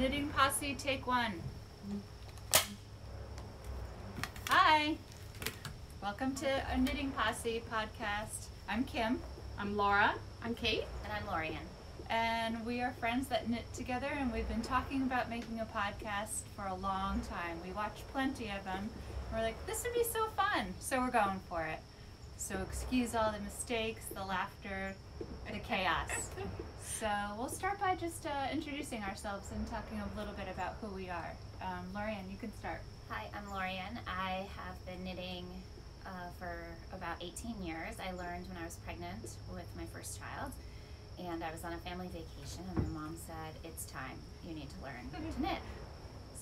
Knitting Posse, take one. Hi, welcome to a Knitting Posse podcast. I'm Kim. I'm Laura. I'm Kate. And I'm Lorien. And we are friends that knit together, and we've been talking about making a podcast for a long time. We watch plenty of them. We're like, this would be so fun, so we're going for it. So excuse all the mistakes, the laughter, the chaos. So we'll start by just introducing ourselves and talking a little bit about who we are. Lorien, you can start. Hi, I'm Lorien. I have been knitting for about 18 years. I learned when I was pregnant with my first child, and I was on a family vacation, and my mom said, it's time, you need to learn to knit.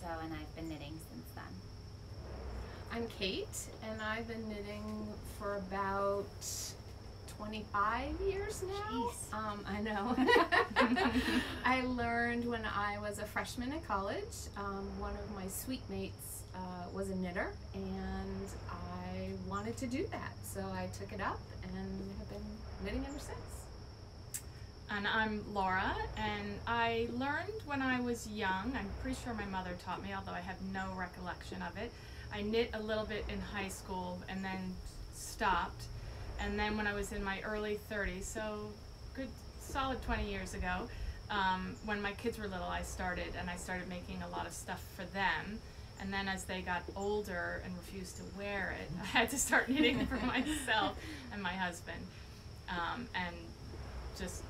So, and I've been knitting since then. I'm Kate, and I've been knitting for about 25 years now. Jeez. I know. I learned when I was a freshman at college. One of my suite mates was a knitter, and I wanted to do that. So I took it up and have been knitting ever since. And I'm Laura, and I learned when I was young. I'm pretty sure my mother taught me, although I have no recollection of it. I knit a little bit in high school and then stopped. And then when I was in my early 30s, so good solid 20 years ago, when my kids were little, I started making a lot of stuff for them. And then as they got older and refused to wear it, I had to start knitting for myself and my husband. And just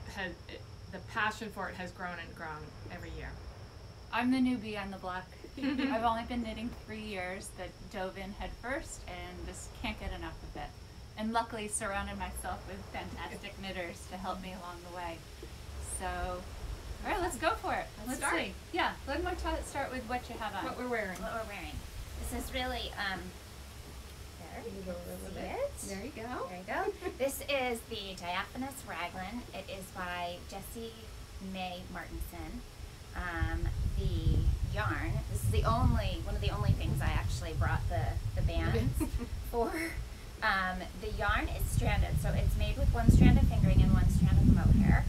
the passion for it has grown and grown every year. I'm the newbie on the block. I've only been knitting 3 years, that dove in head first and just can't get enough of it. And luckily surrounded myself with fantastic knitters to help me along the way. So, all right, let's go for it. Let's start. see. Yeah, let me start with what you have on. What we're wearing. What we're wearing. This is really, there. You go a little See bit. it? There you go. There you go. This is the Diaphanous Raglan. It is by Jessie May Martinson. The yarn, this is one of the only things I actually brought the bands for. The yarn is stranded, so it's made with one strand of fingering and one strand of mohair.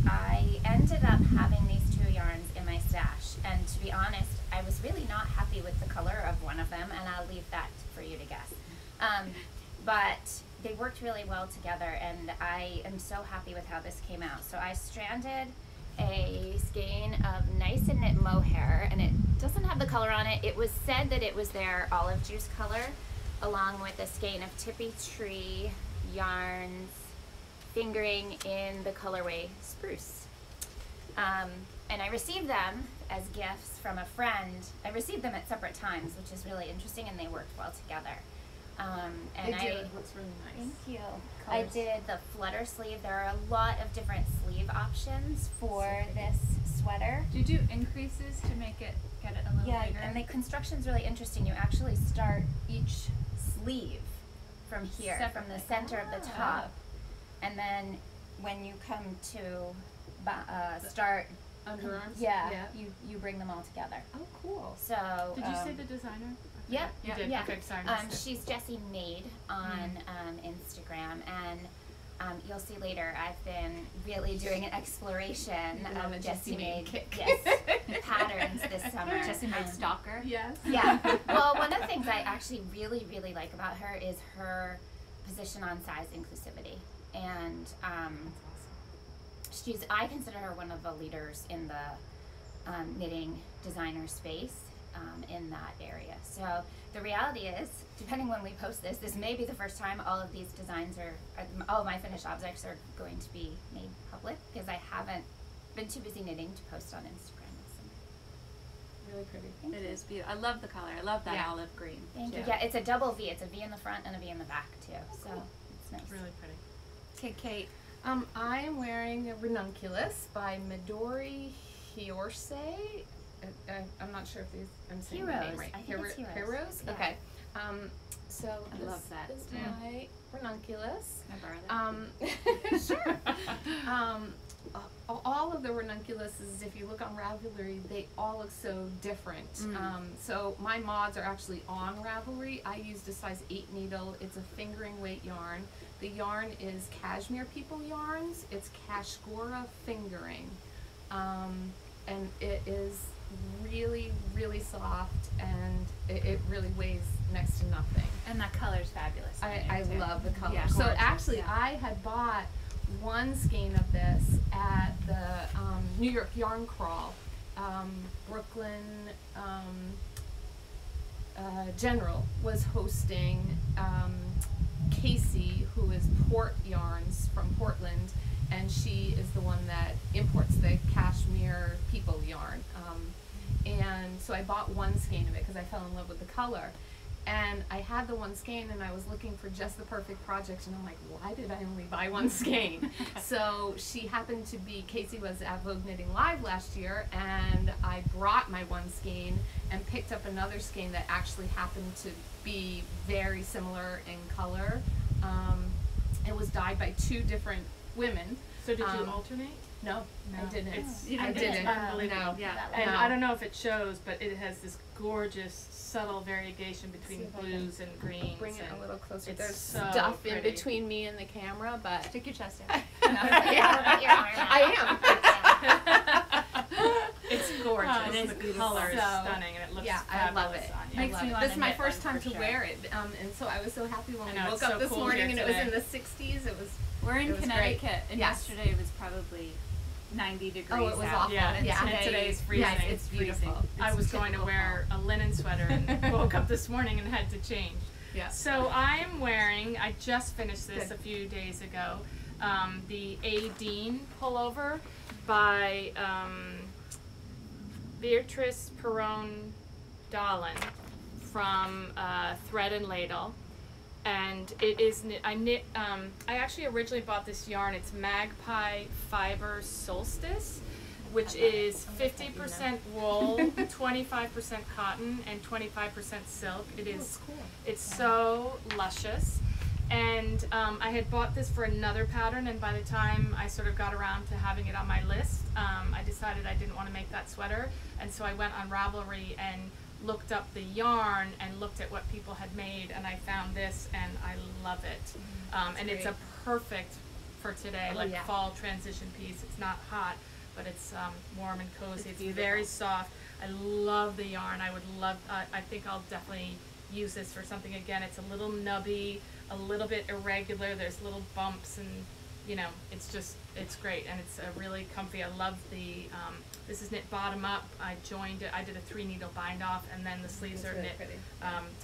I ended up having these two yarns in my stash, and to be honest, I was really not happy with the color of one of them, and I'll leave that for you to guess. But they worked really well together, and I am so happy with how this came out. So I stranded a skein of nice and knit mohair, and it doesn't have the color on it. It was said that it was their olive juice color, along with a skein of Tippy Tree yarns, fingering in the colorway Spruce. And I received them as gifts from a friend. I received them at separate times, which is really interesting, and they worked well together. And It looks really nice. Thank you. Colors. I did the flutter sleeve. There are a lot of different sleeve options for this sweater. Do you do increases to make it get it a little bigger? And the construction's really interesting. You actually start each sleeve from here, from the center of the top, and then when you come to start Underarms? yeah. You bring them all together. Oh, cool. So Did you say the designer? Yeah, You did? yeah. Okay, sorry. missed it. She's Jessie Made on Instagram, and you'll see later I've been really doing an exploration Love a of Jessie Jessie Made Made kick. patterns this summer. Jessie Made stalker. Yes. Yeah. Well, one of the things I actually really, really like about her is her position on size inclusivity, and I consider her one of the leaders in the knitting designer space. In that area. So the reality is, depending when we post this, this may be the first time all of these designs all of my finished objects are going to be made public, because I haven't been too busy knitting to post on Instagram this summer. Really pretty. Thank It you. is beautiful. I love the color. I love that Yeah. olive green. Thank you. too. Yeah, it's a double V. It's a V in the front and a V in the back too. So it's nice. Really pretty. Okay, Kate. I am wearing a ranunculus by Midori Raglan. I'm not sure if I'm saying the name Heroes. right. I think it's Heroes. Yeah. Okay. So I this love that. is Yeah. my ranunculus. Can I borrow that? Sure. All of the ranunculuses, if you look on Ravelry, they all look so different. So my mods are actually on Ravelry. I used a size 8 needle. It's a fingering weight yarn. The yarn is Cashmere People Yarns. It's Kashgora fingering. And it is really soft, and it really weighs next to nothing. And that color's fabulous. I love the color. Yeah. So Gorgeous, actually, yeah. I had bought one skein of this at the New York Yarn Crawl. Brooklyn General was hosting Casey, who is Port Yarns from Portland, and she is the one that imports the cashmere people yarn. And so I bought one skein of it because I fell in love with the color. And I had the one skein, and I was looking for just the perfect project, and I'm like, why did I only buy one skein? So she happened to be, Casey was at Vogue Knitting Live last year, and I brought my one skein and picked up another skein that actually happened to be very similar in color. It was dyed by two different women. So did you alternate? No, I didn't. It's I didn't. unbelievable. No. Yeah. And No. I don't know if it shows, but it has this gorgeous, subtle variegation between See if I blues and greens. Bring it and a little closer. it's There's so stuff in pretty. between me and the camera, but Stick your chest out. It's gorgeous. Oh, it is the beautiful. color is So, stunning, and it looks yeah, I fabulous love it. on you. Makes love me it. wanna This is my knit first one time for to sure. wear it, and so I was so happy when I we know, woke it's up so this cool morning here and it was today. in the 60s. It was We're in It was Connecticut, great. and Yes. yesterday was probably 90 degrees Oh, it was out. awful. Yeah, and Yeah. and today's freezing. Yes, it's beautiful. freezing. I was going to wear a linen sweater and woke up this morning and had to change. Yeah. So I'm wearing, I just finished this Good. a few days ago, the A. Dean pullover by Beatrice Perron Dahlin from Thread and Ladle. And it is I actually originally bought this yarn. It's Magpie Fiber Solstice, which is 50% wool, 25% cotton, and 25% silk. It is it's so luscious. And I had bought this for another pattern, and by the time I sort of got around to having it on my list, I decided I didn't want to make that sweater, and so I went on Ravelry and looked up the yarn and looked at what people had made, and I found this, and I love it. And it's a perfect for today, Oh, like yeah. fall transition piece. It's not hot, but it's warm and cozy. It's beautiful. very soft. I love the yarn. I would love. I think I'll definitely use this for something again. It's a little nubby, a little bit irregular. There's little bumps, and you know, it's great, and it's really comfy. I love the. This is knit bottom up. I joined it. I did a 3-needle bind off, and then the sleeves It's are really knit pretty.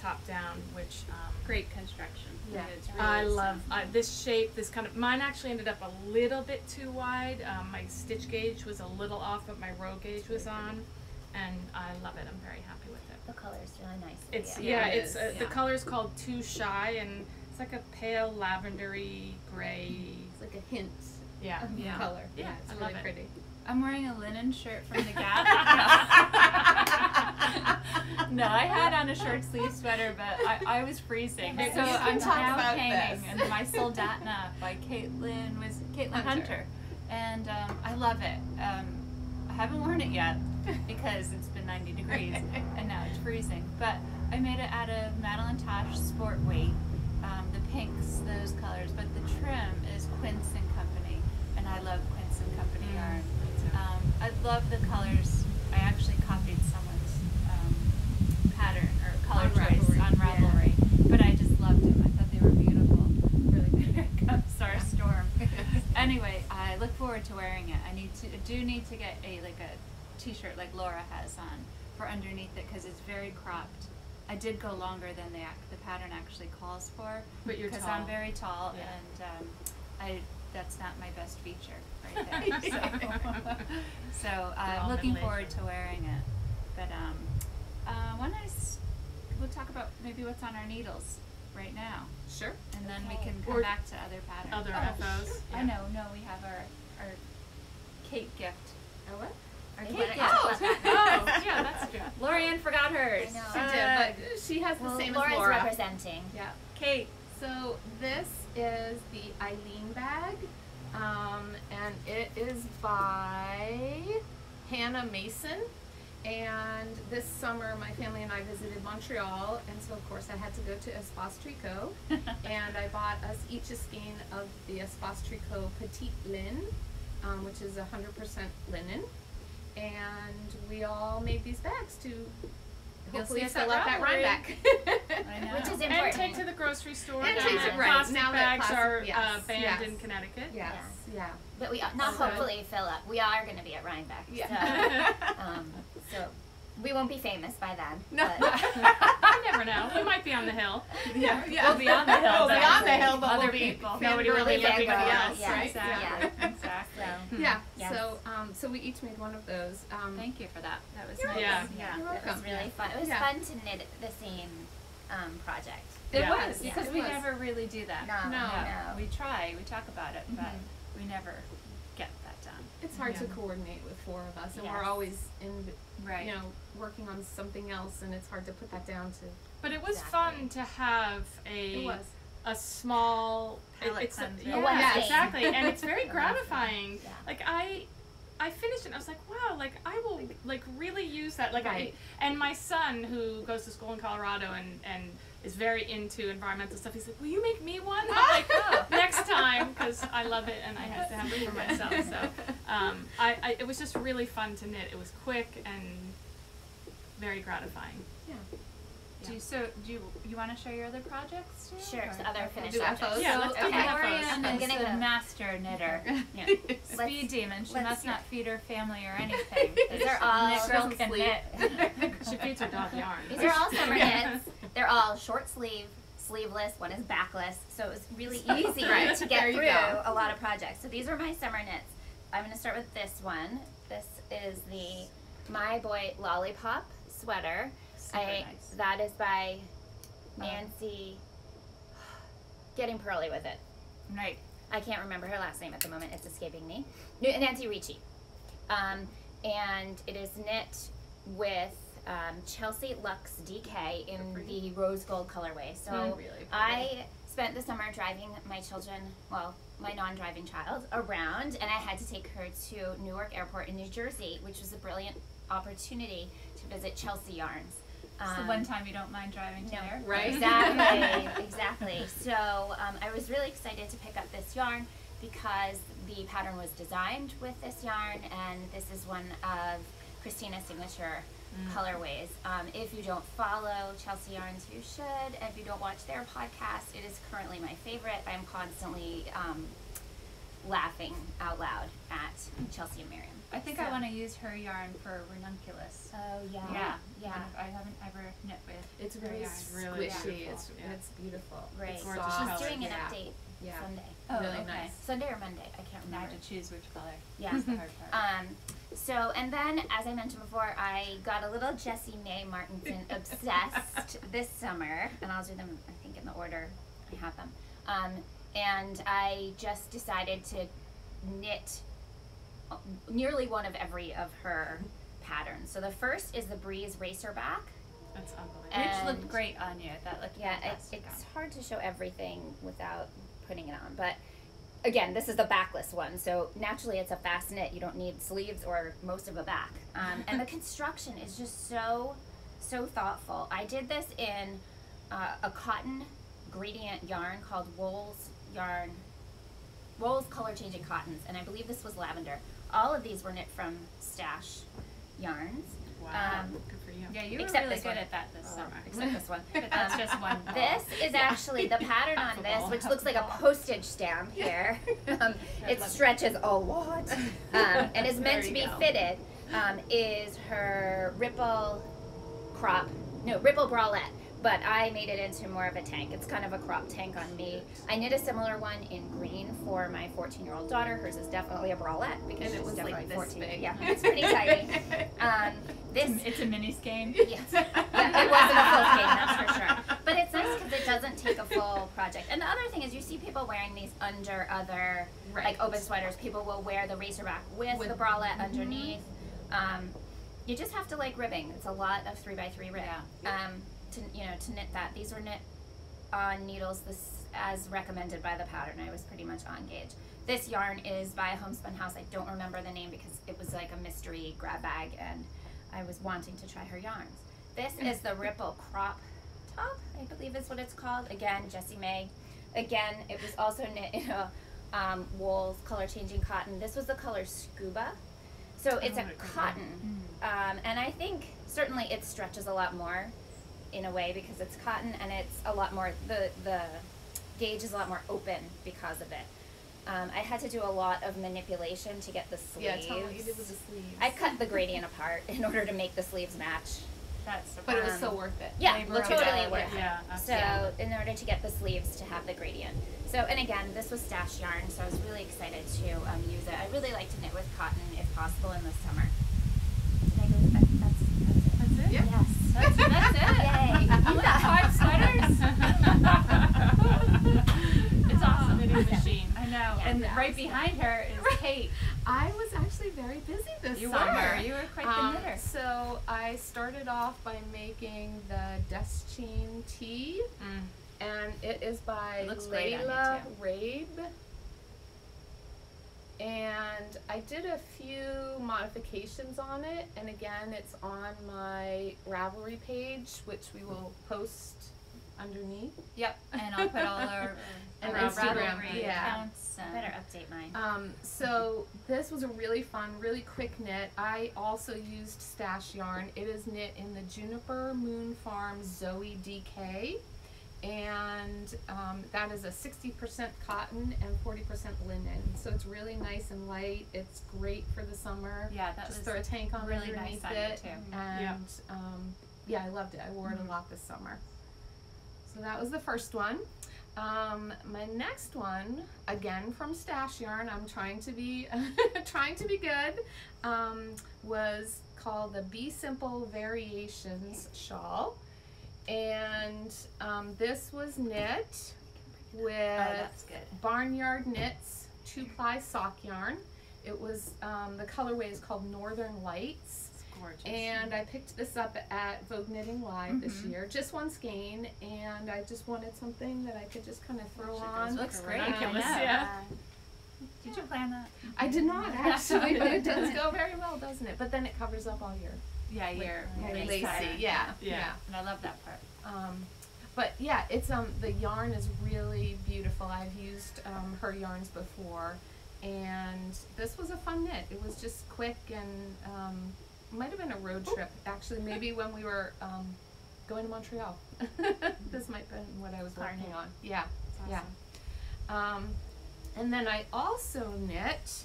top down, which. Great construction. Yeah. It's really I love sound. this shape. This kind of mine actually ended up a little bit too wide. My stitch gauge was a little off, but my row gauge was on, and I love it. I'm very happy with it. The color is really nice. It's Yeah, yeah, it it's is, the yeah. color is called Too Shy, and it's like a pale lavendery gray. It's like a hint Yeah. of Yeah. color. Yeah, It's I really love it. pretty. I'm wearing a linen shirt from the Gap. No, I had on a short sleeve sweater, but I was freezing. Okay, So we I'm can talk now about hanging, this. and my Soldatna by Caitlin Hunter. And I love it. I haven't worn it yet because it's been 90 degrees and now it's freezing. But I made it out of Madeline Tosh Sport Weight, the pinks, those colors. But the trim is Quince and Company, and I love Quince and Company yarn. I love the colors. I actually copied someone's pattern or color On choice Ravelry, on Ravelry, but I just loved them. I thought they were beautiful. Really, here comes our storm. Anyway, I look forward to wearing it. I do need to get a t-shirt like Laura has on for underneath it because it's very cropped. I did go longer than the pattern actually calls for, But you're because tall. I'm very tall, Yeah. and that's not my best feature right there. So I'm all looking middle-aged forward to wearing it. But we'll talk about maybe what's on our needles right now, Sure. and then we Okay. can come Or back to other patterns. Other Oh, FOs. sure. Yeah. I know. No, we have our cake gift. Oh, what? Our They cake wanna gift. ask about that. Oh, yeah, that's true. Lorien forgot hers. I know. She did, but she has the Well, same Laura's as Laura. representing. Yeah. Kate. So this is the Eileen bag, and it is by Hannah Mason. And this summer, my family and I visited Montreal, and so of course I had to go to Espace Tricot, and I bought us each a skein of the Espace Tricot Petite Lin, which is 100% linen, and we all made these bags to hopefully see us fill at up that Ravelry. Racerback. I know. Which is And important. take to the grocery store. And now take that to- right, plastic now that bags are plastic- yes, banned yes. in Connecticut. Yes, yeah. But we not So- hopefully fill up. We are going to be at Rhinebeck. Yeah. So we won't be famous by then. No. But You never know. We might be on the hill. Yeah, We'll be on the hill. We'll be on the hill, but Other we'll be people. Nobody will be Really looking big at goal, us, yeah. right? Exactly. Yeah. Exactly. So, Yeah. Yes. So we each made one of those. Thank you for that. That was You're nice. welcome. Yeah. You're it was welcome. really fun. It was Yeah. fun to knit the same project. It Yeah. was Yeah. Because it we was. never really do that. No, No. no. We try, we talk about it, but Mhm. we never get that done. It's hard to Yeah. coordinate with four of us, and Yes. we're always in, Right. you know, working on something else, and it's hard to put that down to. But it was Exactly. fun to have It was. a small Palette it's cleanser. yeah, onesie. exactly, and it's very Onesie. gratifying. Yeah. Like I finished it and I was like, wow, like I will like really use that. Like Right. and my son who goes to school in Colorado and is very into environmental stuff, he's like, will you make me one? I'm like, oh, next time, because I love it and I have to have it for myself. So it was just really fun to knit. It was quick and very gratifying. Yeah. Do you want to share your other projects too? Sure, or- so other finished do objects. FOs. Yeah, let's do Okay. the Lorien FOs. I'm is gonna the go. master knitter. Yeah. Speed demon. She let's must hear not it. feed her family or anything. These are all Knit girl doesn't can sleep. knit. She feeds her dog yarn. These are all summer Yeah. knits. They're all short sleeve, sleeveless. One is backless, so it was really easy Right, to there get you through go. a lot of projects. So these are my summer knits. I'm going to start with this one. This is the My Boy Lollipop sweater. Super nice. That is by Nancy. Getting pearly with it. Right. I can't remember her last name at the moment. It's escaping me. Nancy Ricci. And it is knit with Chelsea Luxe DK in the rose gold colorway. So Really pretty. I spent the summer driving my children, well, my non-driving child, around, and I had to take her to Newark Airport in New Jersey, which was a brilliant opportunity to visit Chelsea Yarns. It's the one time you don't mind driving to No. there. Right. Exactly, exactly. So I was really excited to pick up this yarn because the pattern was designed with this yarn, and this is one of Christina's signature colorways. If you don't follow Chelsea Yarns, you should. If you don't watch their podcast, it is currently my favorite. I'm constantly laughing out loud at Chelsea and Miriam. I think I want to use her yarn for ranunculus. Oh yeah, Yeah. I haven't ever knit with. It's her really yarn. really squishy. beautiful, It's yeah. it's beautiful. Right. It's Gorgeous soft. She's color. doing an Yeah. update Yeah. Sunday. Oh, Really okay. nice. Sunday or Monday? I can't I remember. have to choose which color. Yeah. That's the hard part. So, and then, as I mentioned before, I got a little Jessie May Martinson obsessed this summer, and I'll do them, I think, in the order I have them. And I just decided to knit nearly one of every of her patterns. So the first is the Breeze Racerback. That's unbelievable. And- Which looked great on you. That looked Yeah, fantastic. it's hard to show everything without putting it on, but again, this is the backless one, so naturally it's a fast knit. You don't need sleeves or most of a back. And the construction is just so thoughtful. I did this in a cotton gradient yarn called Wool's Color Changing Cottons, and I believe this was lavender. All of these were knit from Stash Yarns. Wow. Good for you. Yeah, you were Except really this good one. at that this summer. Except this one. But that's just one ball. This is actually the pattern on this, which looks like a postage stamp here. It stretches a lot, and is meant to be fitted. Is her ripple bralette, but I made it into more of a tank. It's kind of a crop tank on me. I knit a similar one in green for my 14-year-old daughter. Hers is definitely a bralette because And it she's was like definitely this 14. big. Yeah, it's pretty tiny. It's a mini skein. Yeah, it wasn't a full skein, that's for sure. But it's nice because it doesn't take a full project. And the other thing is you see people wearing these under other, like open sweaters. People will wear the Racerback with the bralette underneath. You just have to like ribbing. It's a lot of 3x3 rib. Yeah. To knit that. These were knit on needles as recommended by the pattern. I was pretty much on gauge. This yarn is by a homespun house. I don't remember the name because it was like a mystery grab bag and I was wanting to try her yarns. This is the Ripple Crop Top, I believe is what it's called. Again, Jessie May. Again, it was also knit in a Wool's Color Changing Cotton. This was the color Scuba. So it's a cotton And I think certainly it stretches a lot more in a way because it's cotton, and it's a lot more, the gauge is a lot more open because of it. I had to do a lot of manipulation to get the sleeves. Yeah, tell me what you did with the sleeves. I cut the gradient apart in order to make the sleeves match. That's But it was so worth it. Yeah, Labor of totally love. worth it. Yeah, So absolutely. in order to get the sleeves to have the gradient. So, and again, this was stash yarn, so I was really excited to use it. I really like to knit with cotton if possible in the summer. Did I go to bed? That's That's it? Yeah. Yes. That's it? Yay. Only 5 sweaters? It's awesome. Knitting machine. I know. Yeah. And right behind her is Kate. I was actually very busy this You summer. were. You were quite the knitter. So I started off by making the Desk Chain tee, and it is by It looks great on you, Layla too. Rabe. And I did a few modifications on it, and again, it's on my Ravelry page, which we will post underneath. Yep. And I'll put all our And Ravelry Instagram, yeah. accounts. I better update mine. So this was a really fun, really quick knit. I also used stash yarn. It is knit in the Juniper Moon Farm Zoe DK, and that is a 60% cotton and 40% linen. So it's really nice and light. It's great for the summer. Yeah, that Just was throw a tank on really underneath nice on it, you, too. and yeah, I loved it. I wore it a lot this summer. So that was the first one. My next one, again from stash yarn, I'm trying to be trying to be good, was called the Be Simple Variations Shawl, and this was knit with that's good. Barnyard Knits 2-ply sock yarn. It was the colorway is called Northern Lights. Gorgeous. And I picked this up at Vogue Knitting Live this year, just one skein, and I just wanted something that I could just kind of throw on. Looks great. Ridiculous, I know. yeah. Did you plan that? I did not actually, but it does go very well, doesn't it? But then it covers up all your Yeah, you're lacy. lace pattern. Yeah, Yeah. yeah. And I love that part. But yeah, it's the yarn is really beautiful. I've used her yarns before, and this was a fun knit. It was just quick and. Might have been a road trip, actually, maybe when we were going to Montreal. This might have been what I was working on. Yeah, That's yeah. And then I also knit,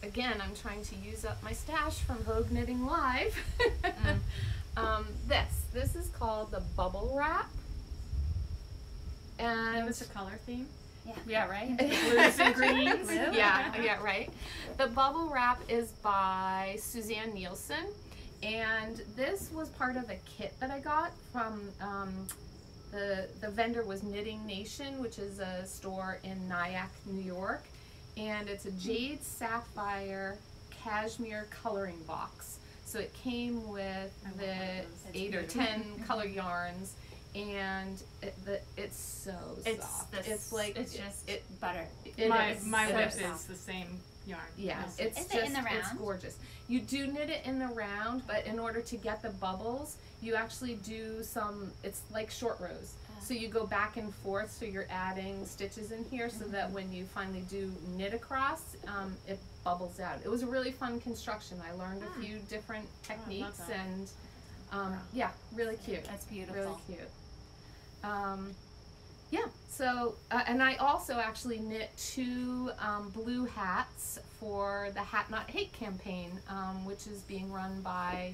again, I'm trying to use up my stash from Vogue Knitting Live. This is called the Bubble Wrap. And Give us a color theme. Yeah, right? Blues and greens. Blue? yeah, right. The Bubble Wrap is by Suzanne Nielsen, and this was part of a kit that I got from the vendor was Knitting Nation, which is a store in Nyack, New York, and it's a jade sapphire cashmere coloring box. So it came with the those. 8 or 10 color yarns. And it's so soft. It's like it's just it butter. My is. my It whip is. is the same yarn. Yeah, Yes. it's Is just it in the it's round? gorgeous. You do knit it in the round, but in order to get the bubbles, you actually do some. It's like short rows. So you go back and forth. So you're adding stitches in here, so that when you finally do knit across, it bubbles out. It was a really fun construction. I learned a few different techniques, that. and yeah, really cute. That's beautiful. Really cute. Yeah, so, and I also actually knit 2 blue hats for the Hat Not Hate campaign, which is being run by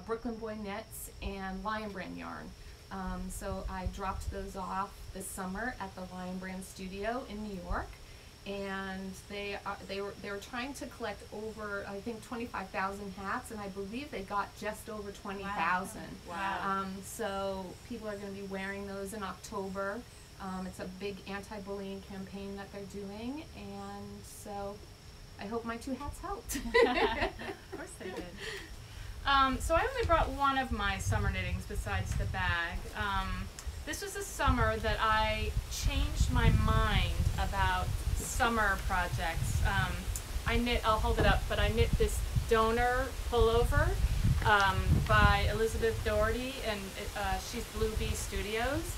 Brooklyn Boy Knits and Lion Brand Yarn. So I dropped those off this summer at the Lion Brand studio in New York, and they were trying to collect over, I think, 25,000 hats, and I believe they got just over 20,000. Wow. So people are going to be wearing those in October. It's a big anti-bullying campaign that they're doing, and so I hope my 2 hats helped. Of course they did. So I only brought one of my summer knittings besides the bag. This was a summer that I changed my mind about summer projects. I'll hold it up, but I knit this donor pullover by Elizabeth Doherty, and she's Blue Bee Studios.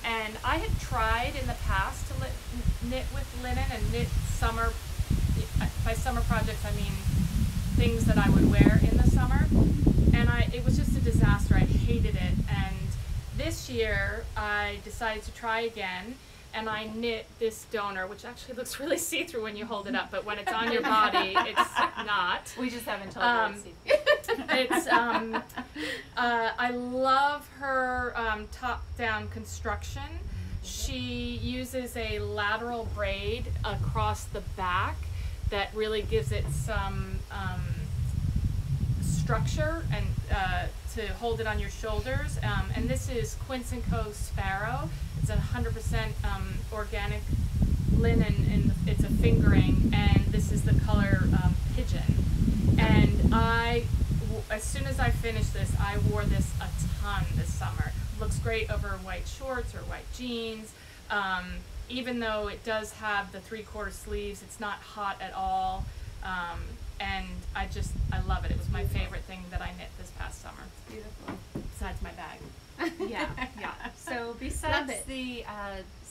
And I had tried in the past to knit with linen and knit summer, by summer projects I mean things that I would wear in the summer, and it was just a disaster. I hated it, and this year I decided to try again, and I knit this donor, which actually looks really see-through when you hold it up, but when it's on your body, it's not. We just haven't told you it's see-through. It's I love her top-down construction. She uses a lateral braid across the back that really gives it some structure and to hold it on your shoulders. And this is Quince & Co. Sparrow. It's 100% organic linen, and it's a fingering, and this is the color Pigeon. And as soon as I finished this, I wore this a ton this summer. Looks great over white shorts or white jeans. Even though it does have the 3/4 sleeves, it's not hot at all. And I love it. It was my favorite thing that I knit this past summer. Beautiful. Besides my bag. Yeah. So besides the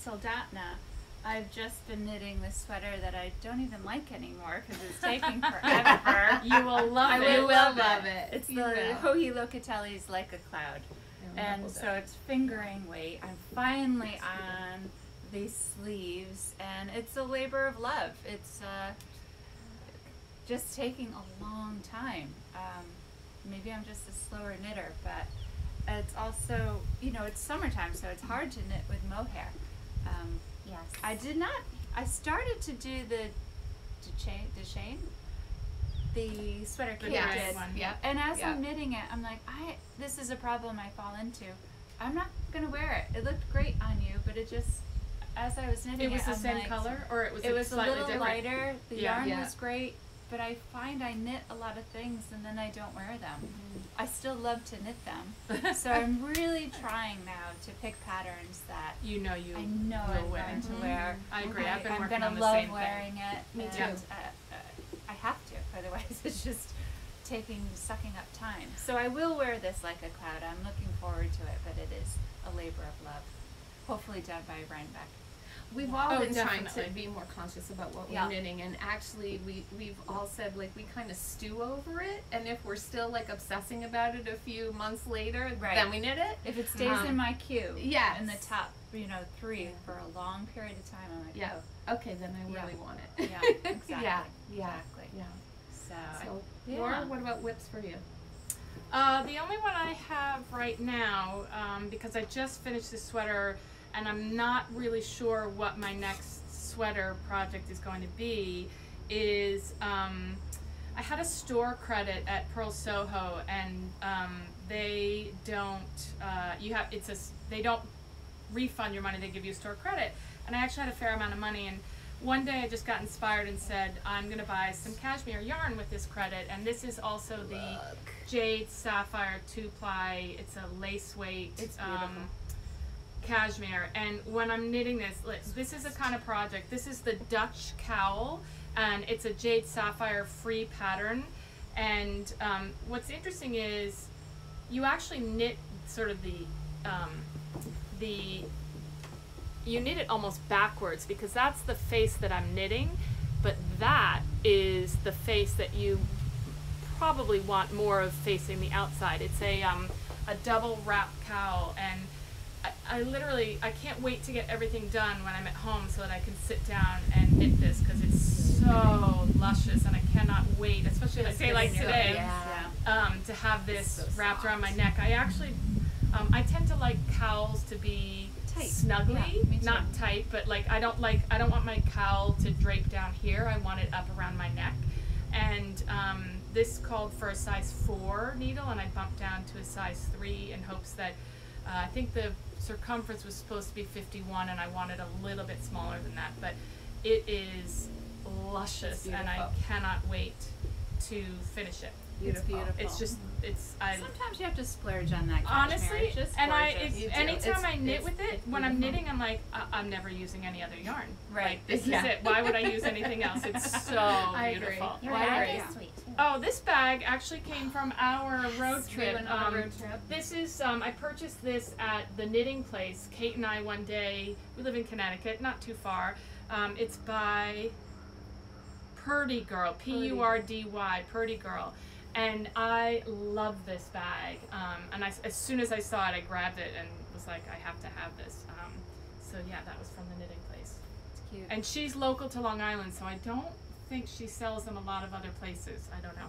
Soldatna, I've just been knitting this sweater that I don't even like anymore because it's taking forever. You will love it. I will love it. It's You the will. Joji Locatelli's Like a Cloud. And so it's fingering weight. I'm finally on these sleeves, and it's a labor of love. It's just taking a long time. Maybe I'm just a slower knitter, but it's also, it's summertime, so it's hard to knit with mohair. Yes. I started to do the Duchesne, the sweater Kate did. one. Yeah. And as I'm knitting it, I'm like, this is a problem I fall into. I'm not gonna wear it. It looked great on you, but it just, as I was knitting It was the I'm same like, color, or it was it was a slightly little different? lighter. The Yeah. yarn Yeah. was great, but I find I knit a lot of things and then I don't wear them. I still love to knit them, so I'm really trying now to pick patterns that You know I know will I'm wear. going to wear. I agree. I've been I'm working gonna on the love same wearing thing. it. Me and, too. I have to, otherwise it's just sucking up time. So I will wear this Like a Cloud. I'm looking forward to it, but it is a labor of love. Hopefully done by Racerback. We've all Oh, been trying definitely. to be more conscious about what Yeah. we're knitting, and actually we've all said like we kind of stew over it, and if we're still like obsessing about it a few months later, Right. then we knit it. If it stays in my queue, yes. in the top, 3 for a long period of time, I'm like, Yeah. Okay, then I Yeah. really want it. yeah, exactly. Yeah. Exactly. Yeah. So, yeah. Laura, what about whips for you? The only one I have right now, because I just finished this sweater and I'm not really sure what my next sweater project is going to be, is I had a store credit at Pearl Soho, and they don't they don't refund your money, they give you a store credit. And I actually had a fair amount of money, and one day I just got inspired and said, I'm gonna buy some cashmere yarn with this credit, and this is also the Jade Sapphire 2-ply. It's a lace weight. It's beautiful. Cashmere. And when I'm knitting this is a kind of project. This is the Dutch Cowl, and it's a Jade Sapphire free pattern. And what's interesting is you actually knit sort of you knit it almost backwards, because that's the face that I'm knitting, but that is the face that you probably want more of facing the outside. It's a double wrap cowl, and I can't wait to get everything done when I'm at home so that I can sit down and knit this, because it's so luscious, and I cannot wait, especially on a day like today, to have this wrapped around my neck. I actually, I tend to like cowls to be Tight. snugly, Yeah, me too. not tight, but like I don't want my cowl to drape down here. I want it up around my neck, and this called for a size 4 needle, and I bumped down to a size 3 in hopes that I think the circumference was supposed to be 51, and I wanted a little bit smaller than that, but it is luscious, and I beautiful. cannot wait to finish it. It's beautiful. It's just, Sometimes you have to splurge on that cashmere. honestly, It's just and gorgeous. You do. anytime I knit It's- with it, it's when I'm beautiful. knitting, I'm like, I'm never using any other yarn. Right. Like, this Yeah. is it. Why would I use anything else? It's so I agree. beautiful. Your Why bag are is you? sweet too. Oh, this bag actually came from our road We trip. went on a road trip. This is, I purchased this at the knitting place. Kate and I one day, we live in Connecticut, not too far. It's by Purdy Girl, P-U-R-D-Y, Purdy Girl. And I love this bag. And as soon as I saw it, I grabbed it and was like, I have to have this. So yeah, that was from the knitting place. It's cute. And she's local to Long Island, so I don't think she sells them a lot of other places. I don't know.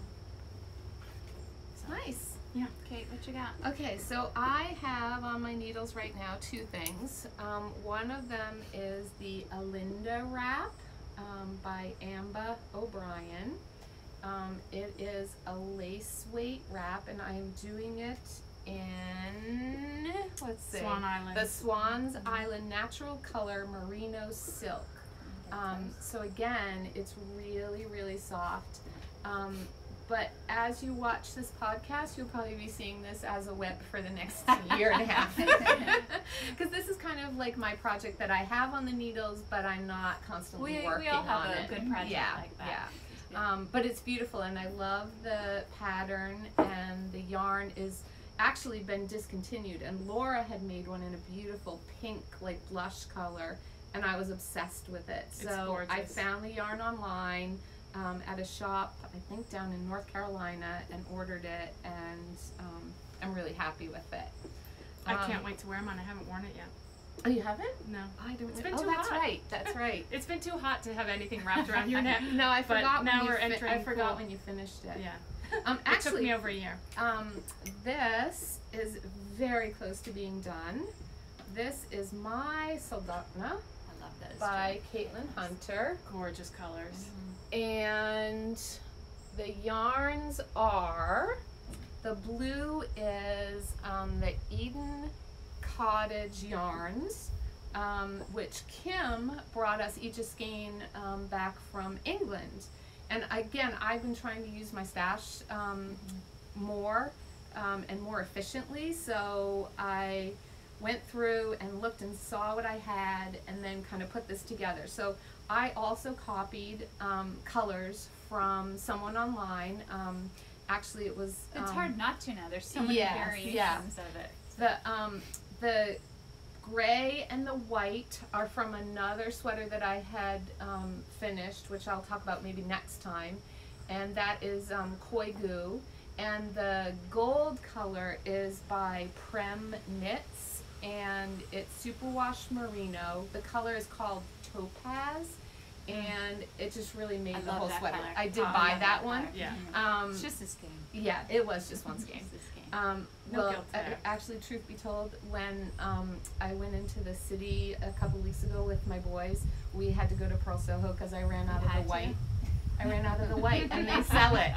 So, Nice. yeah. Kate, what you got? Okay, so I have on my needles right now 2 things. One of them is the Olinda Wrap by Amba O'Brien. It is a lace weight wrap, and I am doing it in, let's see, Swan Island. the Swans Island Natural Color Merino Silk. So again, it's really, really soft. But as you watch this podcast, you'll probably be seeing this as a WIP for the next year and a half. Because this is kind of like my project that I have on the needles, but I'm not constantly working we all have on a it. good project Yeah, like that. yeah. But it's beautiful, and I love the pattern, and the yarn is actually been discontinued, and Laura had made one in a beautiful pink, like blush color, and I was obsessed with it. It's So gorgeous. I found the yarn online at a shop, I think down in North Carolina, and ordered it, and I'm really happy with it. I can't wait to wear mine. I haven't worn it yet. Oh, you haven't? No. I don't. It's been oh, too that's hot. right. That's right. It's been too hot to have anything wrapped around your neck. No, I But forgot. now when you we're entering I forgot cool. when you finished it. Yeah. It took Actually, me over a year. this is very close to being done. This is my Soldotna I love those. by Caitlin Hunter, Gorgeous colors. and the yarns are, the blue is the Eden Cottage yarns, which Kim brought us each a skein back from England. And again, I've been trying to use my stash more and more efficiently, so I went through and looked and saw what I had, and then kind of put this together. So I also copied colors from someone online. Actually, it was It's hard not to now. There's so many yes, variations yeah. of it. the gray and the white are from another sweater that I had finished, which I'll talk about maybe next time, and that is Koi Goo. And the gold color is by Prem Knits, and it's superwash merino. The color is called Topaz, and it just really made I the love whole that sweater. color. I did Oh, I buy love that that one. color. Yeah. It's just a skein. Yeah, it was just one skein. It's a skein. No Well, guilt there. actually, truth be told, when I went into the city a couple weeks ago with my boys, we had to go to Pearl Soho because I ran out of the white. I ran out of the white, and they sell it,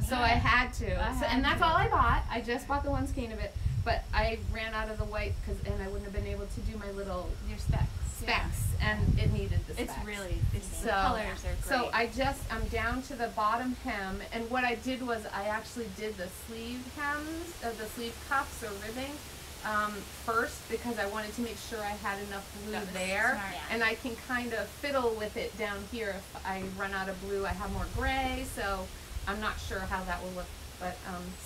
so I had to. And that's all I bought. I just bought the one skein of it, but I ran out of the white and I wouldn't have been able to do my little Your specs. specs, and it needed the specs. It's really, the So- colors are great. So I'm down to the bottom hem, and what I did was I actually did the sleeve hems, the sleeve cuffs or ribbing first, because I wanted to make sure I had enough blue That was there, smart. Yeah. and I can kind of fiddle with it down here. If I run out of blue, I have more gray, so I'm not sure how that will look, but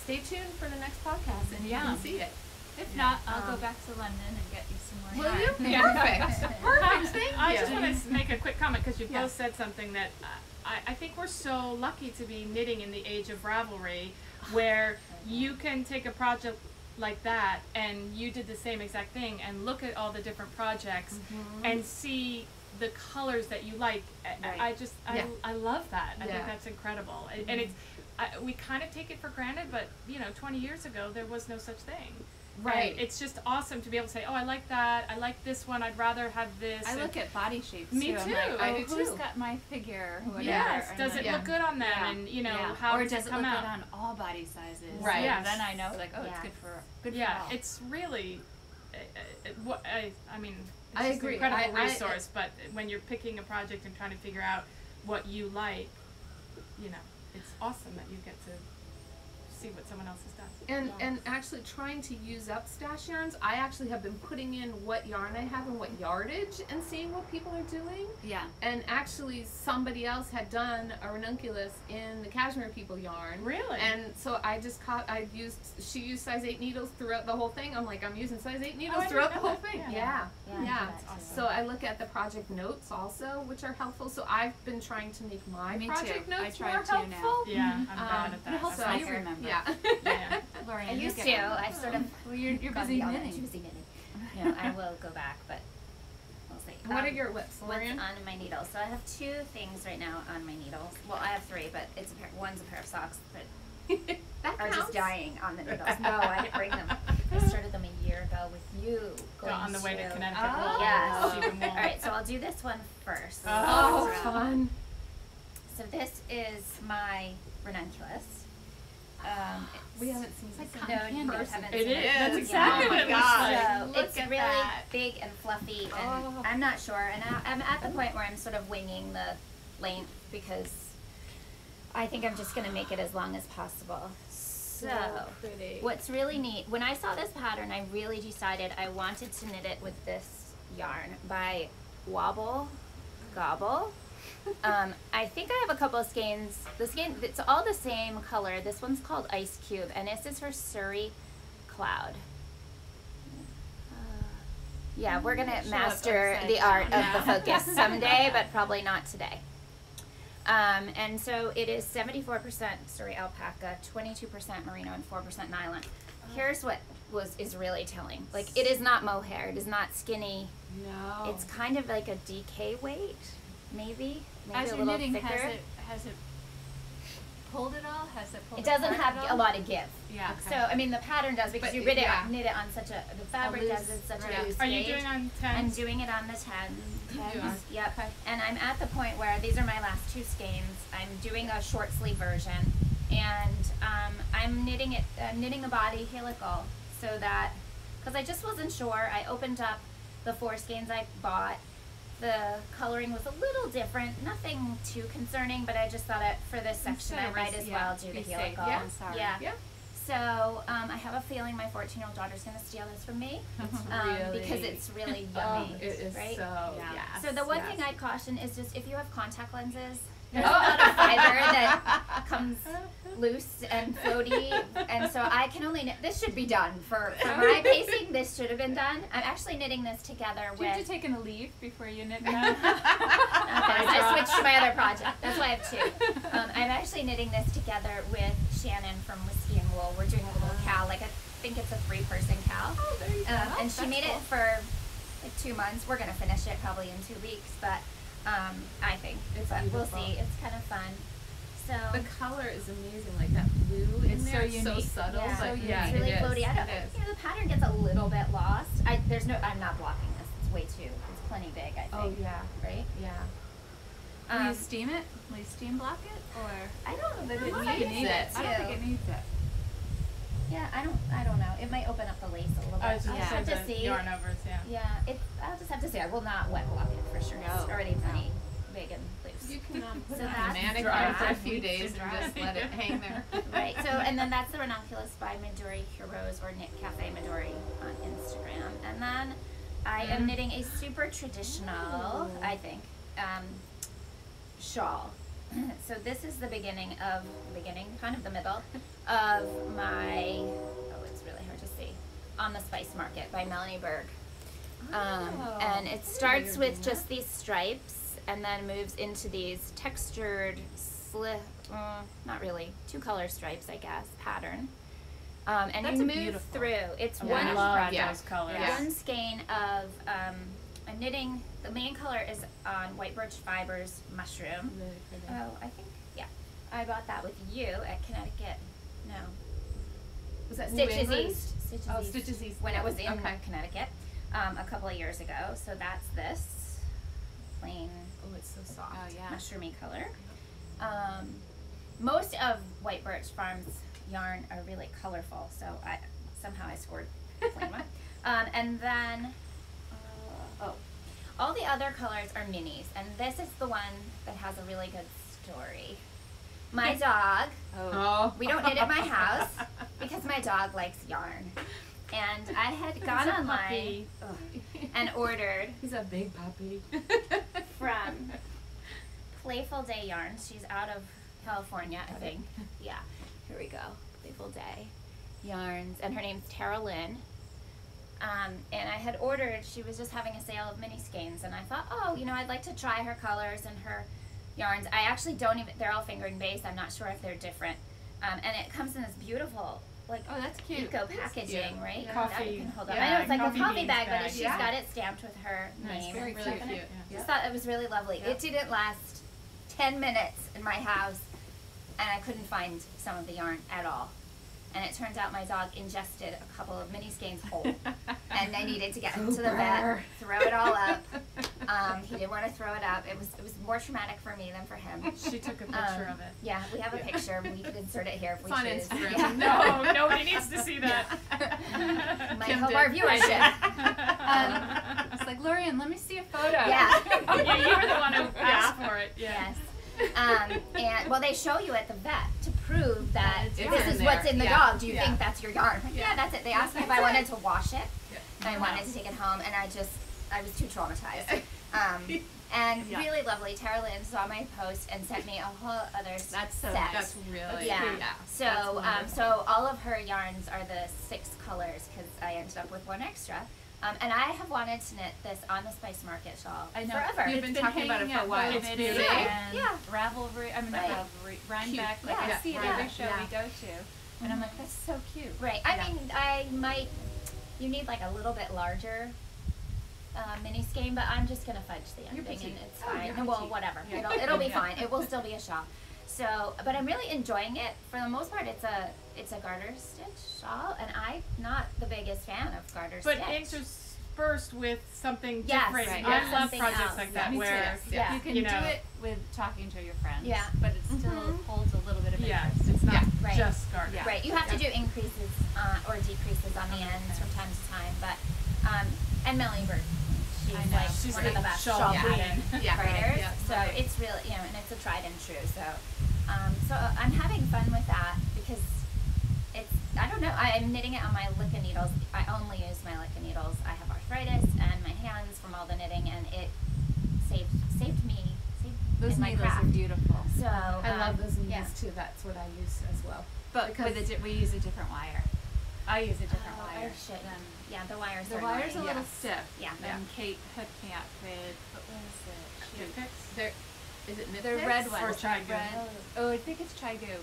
stay tuned for the next podcast, and you Yeah. can see it. If not, I'll go back to London and get you some more Will yarn. you? Yeah. Perfect. Perfect. Thank I you. just want to make a quick comment because you Yeah. both said something that I think we're so lucky to be knitting in the age of Ravelry, where you can take a project like that and you did the same exact thing and look at all the different projects and see the colors that you like. Right. I love that. I Yeah. think that's incredible. And it's we kind of take it for granted, but 20 years ago there was no such thing. Right. And it's just awesome to be able to say, oh, I like that. I like this one. I'd rather have this. I And- look at body shapes Me too. I'm too. like, I oh, do who's too. got my figure? Or whatever. Yes. and Does it like, Yeah. look good on them? Yeah. And yeah. how or does it it come look out? good on all body sizes? Right. Yes. Then I know, like, oh, Yeah. it's good for Yeah, all. it's really, what I mean, it's I just agree. an incredible I- resource. But when you're picking a project and trying to figure out what you like, it's awesome that you get to see what someone else has done. And actually trying to use up stash yarns, I actually have been putting in what yarn I have and what yardage and seeing what people are doing. Yeah. And actually somebody else had done a ranunculus in the Cashmere People yarn. Really? And so I just she used size 8 needles throughout the whole thing. I'm like, I'm using size 8 needles I throughout the didn't know whole that. thing. Yeah. Yeah. Yeah. So I look at the project notes also, which are helpful. So I've been trying to make my Me project too. I notes try more to now. helpful. Yeah, I'm bad at that. It helps So- me remember. Yeah. Yeah. Lorien, I you used get to. one. I sort of Well, you're got busy beyond that. knitting. Busy knitting. You know, I will go back, but we'll see. What are your whips, What's Lorien? on my needle? So I have 2 things right now on my needles. Well, I have 3, but one's a pair of socks that That are counts. just dying on the needles. No, I didn't bring them. I started them a year ago with you. Go on the way to Connecticut. Oh. Yes. Even more. All right, so I'll do this one first. Oh, So- fun. So this is my ranunculus. We haven't seen It's like this. cotton No, candy. you haven't It seen is. That's Yeah. exactly Oh what my it looks gosh. like. So Look it's at really that. big and fluffy, and Oh. I'm not sure. And I'm at the point where I'm sort of winging the length because I think I'm just going to make it as long as possible. So pretty. what's really neat, when I saw this pattern, I really decided I wanted to knit it with this yarn by Wobble Gobble. I think I have a couple of skeins. The skein, it's all the same color. This one's called Ice Cube, and this is for Surrey Cloud. Yeah, we're gonna master upside the art down. of the focus someday, but probably not today. And so it is 74% Surrey alpaca, 22% merino, and 4% nylon. Here's what is really telling. Like, it is not mohair. It is not skinny. No. It's kind of like a DK weight, maybe As a you're little knitting, thicker. has it pulled it all? Has it pulled It doesn't apart have at a all? lot of give. Yeah. So I mean, the pattern does because But you it- knit it on such the fabric loose- does it such right. a loose Are you gauge. doing on I'm 10s? doing it on the 10s. You are. Yep. Okay. And I'm at the point where these are my last 2 skeins. I'm doing a short sleeve version, and I'm knitting the body helical so that, because I just wasn't sure. I opened up the 4 skeins I bought. The coloring was a little different, nothing too concerning, but I just thought for this section I might as well do the be safe. helical. Yeah. Sorry. Yeah. Yeah. So I have a feeling my 14-year-old daughter's gonna steal this from me Really- because it's really Oh, yummy. it is right? so. Yeah. Yes, So the one yes. thing I'd caution is just if you have contact lenses, there's a lot of fiber that comes loose and floaty, and so I can only knit. This should be done for my pacing. This should have been done. I'm actually knitting this together Do you have with. to take a leave before you knit Okay, so I switched to my other project. That's why I have 2. I'm actually knitting this together with Shannon from Whiskey and Wool. We're doing a little cowl, like I think it's a 3-person cowl. Oh, there you go. And she made it for like 2 months. We're gonna finish it probably in 2 weeks, but I think. It's But we'll beautiful. see. It's kind of fun. So The color is amazing, like that blue in It's there. so It's so unique. subtle, yeah, but so yeah, it's really it is. floaty. I don't. It is. You know, the pattern gets a little bit lost. I'm not blocking this. It's way too. It's plenty big. I think. Oh yeah, Right. yeah. Will you steam it? Will you steam block it? Or I don't know that it it needs needs it. I don't think it needs it. Yeah, I don't know. It might open up the lace a little bit. I was just I'll Yeah. have gonna to say see. the yarn overs, yeah. Yeah, I'll just have to say. I will not wet block it for sure. It's No, already no. plenty big and loose. You can put So it on a that's mannequin dry. for a few Needs to days and dry. just let it hang there. Right. So, and then that's the ranunculus by Midori Heroes or Knit Cafe Midori on Instagram. And then I am knitting a super traditional, I think, shawl. So this is the beginning, kind of the middle of my, it's really hard to see, On the Spice Market by Melanie Berg. And it starts with just these stripes and then moves into these textured, not really, 2-color stripes, I guess, pattern. And That's you a move beautiful- through. It's I one love yeah. those colors. Yeah. one skein of I'm knitting. The main color is on White Birch Fibers Mushroom. Really pretty. Oh, I think I bought that with you at Connecticut. No, Was that New Stitches England? East. Stitches Oh, East. Stitches East. When yeah. it was in Okay. Connecticut, a couple of years ago. So that's this plain Oh, it's so soft. Oh yeah. mushroomy color. Most of White Birch Farms yarn are really colorful, so somehow I scored plain one. And then all the other colors are minis, and this is the one that has a really good story. my dog, Oh. we don't knit at my house because my dog likes yarn. And I had gone online and ordered He's a big puppy. from Playful Day Yarns. She's out of California, I think. Yeah, here we go. Playful Day Yarns. And her name's Tare. And I had ordered, she was just having a sale of mini skeins, and I thought, oh, you know, I'd like to try her colors and her yarns. I actually don't even, they're all fingering based. I'm not sure if they're different. And it comes in this beautiful, like, Oh, that's cute. eco packaging, right? Yeah. Coffee. That you can hold up. Yeah, I know it's like a coffee coffee beans bag, bag. but she's Yeah. got it stamped with her Nice, name. Very Really cute. I just thought it was really lovely. Yeah. It didn't last 10 minutes in my house, and I couldn't find some of the yarn at all. And it turns out my dog ingested a couple of mini skeins whole, and I needed to get him to the vet, Super. throw it all up. He didn't want to throw it up. It was more traumatic for me than for him. She took a picture of it. Yeah, we have a picture. We could insert it here if we It's on choose. Instagram. Yeah. No, nobody needs to see that. Might Kim help did. our viewership. It's like, Lorien, let me see a photo. Yeah. Oh, yeah, you were the one who asked for it. Yeah. Yes. And well, they show you at the vet to prove that It's this yarn is what's there. in the Yeah. dog. Do you Yeah. think that's your yarn? Like, yeah, that's it. They asked me if I wanted to wash it, and I wanted to take it home, and I was too traumatized. And Yeah. really lovely. Tara Lynn saw my post and sent me a whole other That's so set. That's really Yeah. cute. So, so all of her yarns are the 6 colors because I ended up with one extra. And I have wanted to knit this on the Spice Market shawl I know. forever. You've been talking about it for a while. It's beautiful. and Yeah. Ravelry, I mean, Right. not Ravelry, Racerback. Cute. Like, I Yeah. see it Yeah. every show Yeah. we go to. And I'm like, that's so cute. Right. I mean, you need like a little bit larger mini skein, but I'm just gonna fudge the ending petite. and it's Oh, fine. you're Well, petite. whatever. Yeah. It'll be Yeah. fine. It will still be a shawl. So, but I'm really enjoying it. For the most part, it's a garter stitch shawl, and I'm not the biggest fan of garter But stitch. interspersed with something Yes, different. right. I Yeah. love Something projects else. like Yeah, that me too. where Yeah. You can You do know. it with talking to your friends. Yeah. But it still holds a little bit of yeah, interest. it's not Yeah. Right. just garter. Yeah. Right, you have to do increases or decreases on the ends from time to time, but and Melanie Bird, she's I know. like She's one of the the best shawl shawl queen. Yeah. writers. Yeah. So Right. it's really and it's a tried and true. So I'm having fun with that because I don't know. I'm knitting it on my Licka needles. I only use my Licka needles. I have arthritis and my hands from all the knitting, and it saved me. Those in my needles craft. are beautiful. So I love those needles yeah. too. That's what I use as well. But Because- with we use a different wire. I use a different Oh, wire. I should. Yeah, the wires. The are wire's a annoying. little Yes. stiff. Yeah. And Kate hooked me up with, what was it? Knit picks? There, is it knit The picks? red Or ones. Chaigu? Red. Oh, I think it's Chaigu.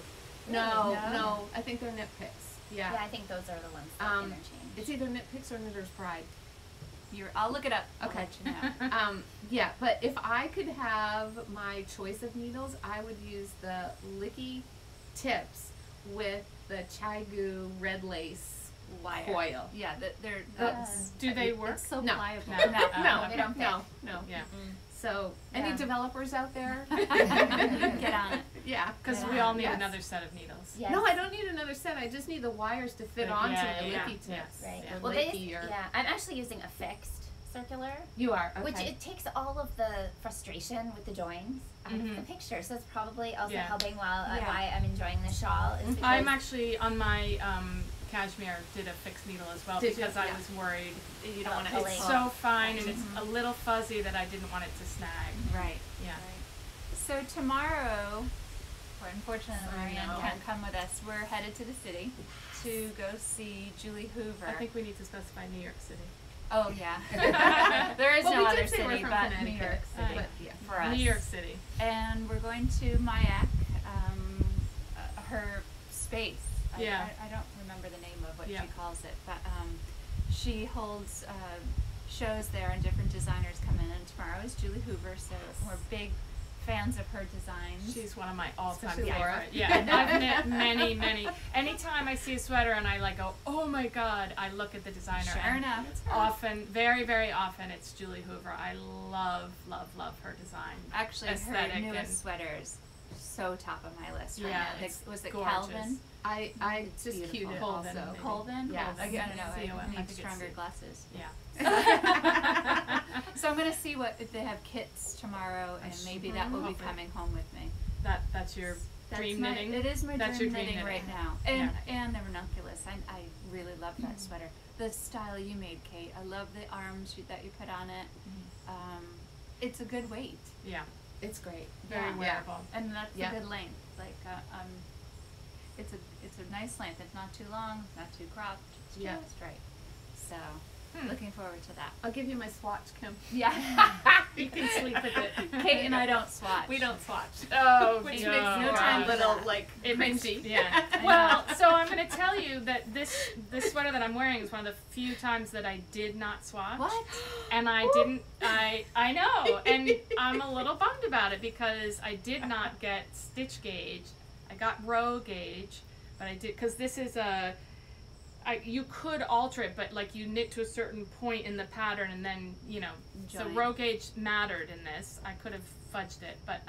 No, No? no. I think they're knit picks. Yeah, I think those are the ones that interchange. It's either knit picks or knitter's pride. I'll look it up. I'll Okay. let you know. Yeah, but if I could have my choice of needles, I would use the Licky tips with the Chaigu red lace Wire. coil. Yeah, they're. Do they work? It's so No. pliable. No. No, They don't fit. no. Yeah, So, any Yeah. developers out there? Get on it. Yeah. because we Yeah. all need Yes. another set of needles. Yes. No, I don't need another set. I just need the wires to fit onto Yeah, the yeah, Licky yeah. tips. Right. Yeah. Or Well, Licky or I'm actually using a fixed circular, you are. Okay. which it takes all of the frustration with the joins out of the picture. So it's probably also Yeah. helping Yeah. why I'm enjoying the shawl. Is because I'm actually on my cashmere did a fixed needle as well Did you? because I Yeah. was worried. you don't want to. pulling. It's so fine and it's a little fuzzy that I didn't want it to snag. Right. Yeah. So tomorrow, unfortunately, I Lorien know. can't come with us. We're headed to the city to go see Julie Hoover. I think we need to specify New York City. Oh yeah. There is Well, no we other did say we're city from but New Connecticut, York City but yeah. for us. New York City. And we're going to Mayak, her space. Yeah. I don't remember the name of what Yeah. she calls it, but she holds shows there and different designers come in. And tomorrow is Julie Hoover, so we're big fans of her designs. She's one of my all-time Especially favorite. Laura. Yeah, I've knit many. Anytime I see a sweater and I like go, oh my god, I look at the designer. Sure and enough. often, very often, it's Julie Hoover. I love her design. Actually, her Aesthetic newest and- sweaters, so top of my list right Yeah, now. it's Was it gorgeous. Calvin? I just beautiful. cued it Colvin, also. maybe. Colvin? Yes. I don't know. C-O-M, I I think need it's stronger C. glasses. Yeah. So I'm gonna see if they have kits tomorrow, and maybe that will be Hopefully. coming home with me. That's your dream knitting. It is my That's dream your dream knitting right knitting. now. And the ranunculus. I really love that sweater. The style you made, Kate. I love the arms that you put on it. It's a good weight. Yeah, It's great. very Yeah. wearable. And that's Yeah. a good length. Like it's a nice length. It's not too long, not too cropped. It's Yeah. just right. So looking forward to that. I'll give you my swatch, Kim. Yeah. You can sleep with it. Kate and I don't swatch. We don't swatch. Oh, Which no. makes No it time a for little that. like It makes cringy. yeah. Well, so I'm going to tell you that this sweater that I'm wearing is one of the few times that I did not swatch. What? And I didn't. I know, and I'm a little bummed about it because I did not get stitch gauge. I got row gauge, but I did because this is a. You could alter it, but like you knit to a certain point in the pattern, and then so Join. row gauge mattered in this. I could have fudged it, but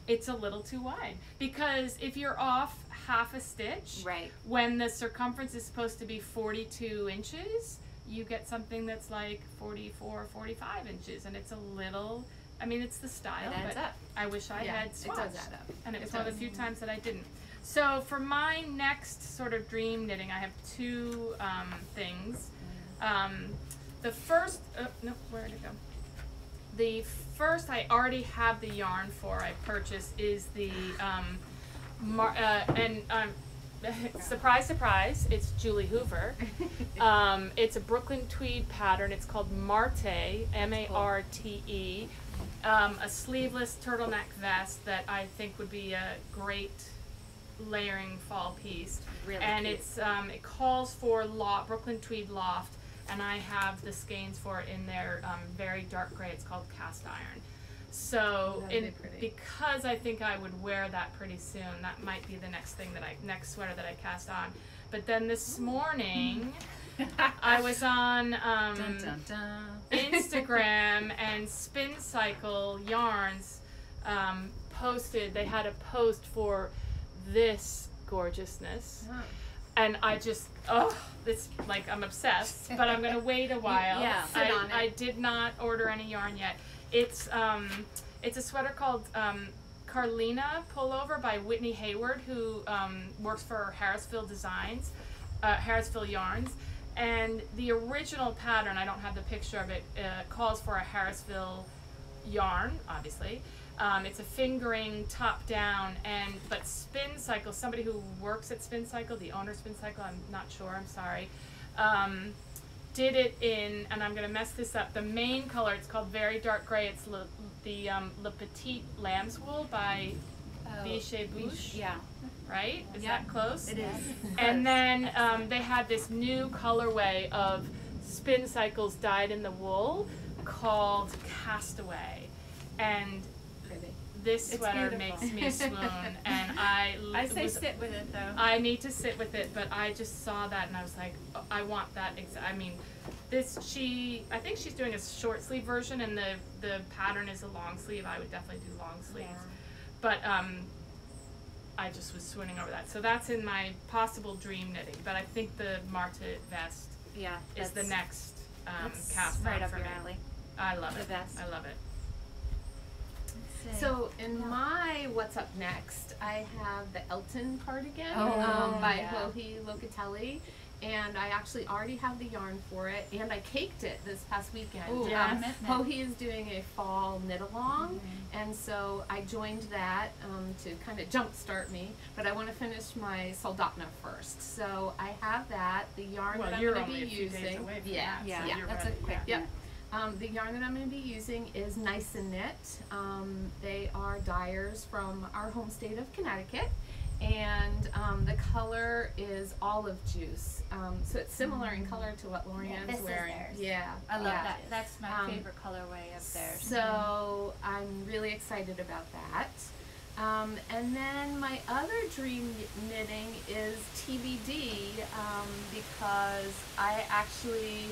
it's a little too wide because if you're off half a stitch, Right. when the circumference is supposed to be 42 inches, you get something that's like 44, 45 inches, and it's a little. I mean, it's the style, It adds but up. I wish I had It swatched, does add up. and it was It one of the few times that I didn't. So for my next sort of dream knitting, I have two things. The first, no, where did it go? The first I already have the yarn for. I purchased is the surprise, surprise, it's Julie Hoover. It's a Brooklyn tweed pattern. It's called Marte, M-A-R-T-E. A sleeveless turtleneck vest that I think would be a great layering fall piece. Really and cute. it's it calls for Brooklyn tweed loft, and I have the skeins for it in their very dark gray. It's called cast iron. So That'd be pretty. because I think I would wear that pretty soon, that might be the next sweater that I cast on. But then this morning I was on Dun, dun, dun. Instagram, and Spin Cycle Yarns posted, they had a post for this gorgeousness. Oh. And I just, I'm obsessed, but I'm gonna wait a while. Yeah. Sit on it. I did not order any yarn yet. It's a sweater called Carlina Pullover by Whitney Hayward, who works for Harrisville Yarns. And the original pattern, I don't have the picture of it, calls for a Harrisville yarn, obviously. It's a fingering top down, but Spin Cycle, somebody who works at Spin Cycle, the owner of Spin Cycle, I'm not sure, I'm sorry, did it in, and I'm going to mess this up, the main color, it's called very dark gray, it's Le Petite Lamb's Wool by Vichy Bouche, Yeah. right? Is Yeah. that close? It is. And then they had this new colorway of Spin Cycles dyed in the wool called Castaway. And Pretty. this It's sweater beautiful. makes me swoon. And I say sit with it though. I need to sit with it, but I just saw that and I was like, oh, I want that. I mean, I think she's doing a short sleeve version, and the pattern is a long sleeve. I would definitely do long sleeves. Yeah. But I just was swooning over that. So that's in my possible dream knitting. But I think the Marte vest Yeah. is the next that's cast right on up for your me. alley. I love The it. vest. I love it. So in my what's up next, I have the Elton cardigan Oh, by yeah. Johi Locatelli, and I actually already have the yarn for it, and I caked it this past weekend. Ooh, yes. Johi is doing a fall knit along, and so I joined that to kind of jumpstart me. But I want to finish my Soldotna first, so I have that. The yarn Well, that I'm you're going to only be a few days using, away from yeah, that, Yeah, so you're that's ready. a quick Yeah. knit. The yarn that I'm going to be using is Nice and Knit. They are dyers from our home state of Connecticut, and the color is olive juice. So it's similar in color to what Lorien's this is wearing. theirs. Yeah, I love yeah. that. That's my favorite colorway of theirs. So I'm really excited about that. And then my other dream knitting is TBD because I actually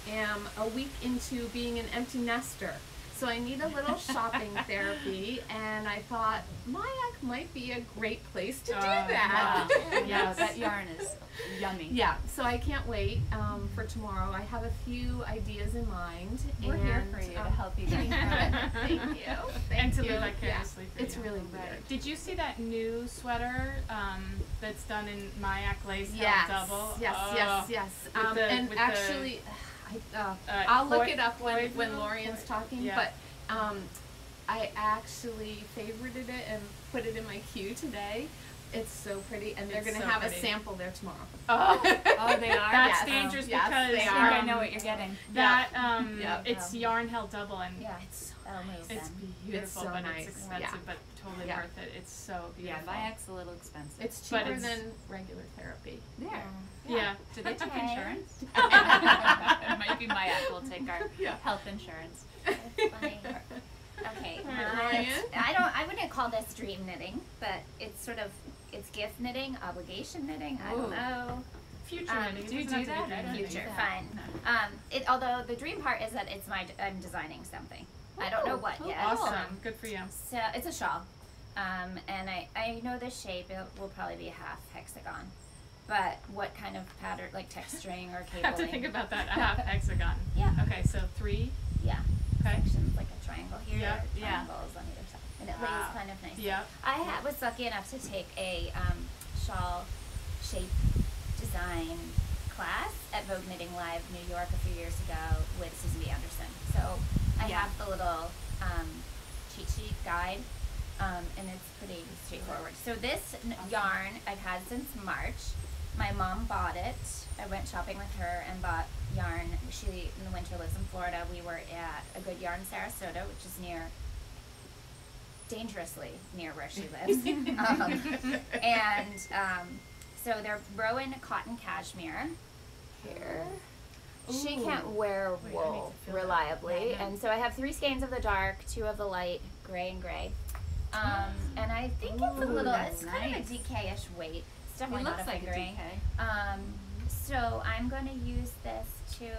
am a week into being an empty nester. So I need a little shopping therapy, and I thought Mayak might be a great place to do that. Yeah, that yarn is yummy. Yeah, so I can't wait for tomorrow. I have a few ideas in mind. We're here for you to help you get Thank you. And to you. live vicariously for It's you. really Right. weird. Did you see that new sweater that's done in Mayak lace Yes, held double? yes, Oh. yes, yes. And with actually, I'll look it up when Boy Lorien's talking, yeah. but I actually favorited it and put it in my queue today. It's so pretty, and they're It's going to so have pretty. a sample there tomorrow. Oh, Oh, they are? that's Yes. dangerous Yes, because they I think are. I know what you're getting. that Yep. it's yarn held double and Yeah. It's That'll move it's them. beautiful, so but nice. it's expensive, Yeah. but totally Yeah. worth it. It's so Yeah, beautiful. Mayak's a little expensive. it's But cheaper it's- than regular therapy. There. Yeah. Do they take Okay. insurance? It might be Mayak will take our Yeah. health insurance. That's funny. Okay, All right, Lorien? I wouldn't call this dream knitting, but it's gift knitting, obligation knitting. I Ooh. don't know. Future knitting. do you It doesn't do have to be that? I dream don't knitting. Future, that. fine. Although the dream part is that I'm designing something. I don't know what Oh, yet. Awesome. Good for you. So it's a shawl, and I know the shape. It will probably be a half hexagon, but what kind of pattern, like texturing or cabling? I have to think about that. A half hexagon. Yeah. Okay, so 3. Yeah, Okay. sections like a triangle here, Yeah, yeah. triangles on either side, and it lays Wow. kind of nice. Yeah. I was lucky enough to take a shawl shape design class at Vogue Knitting Live New York a few years ago with Susan B. Anderson. So I Yeah. have the little cheat sheet guide, and it's pretty straightforward. So this yarn I've had since March. My mom bought it. I went shopping with her and bought yarn. She, in the winter, lives in Florida. We were at a Good Yarn Sarasota, which is dangerously near where she lives. So they're Rowan cotton cashmere here. She can't wear Wait, I need wool to feel that. reliably, Yeah, I know. and so I have 3 skeins of the dark, 2 of the light, gray and gray. And I think it's a Ooh, little, that's it's kind nice. of a DK-ish weight. It's It definitely not looks a like a fingering. DK. So I'm going to use this to make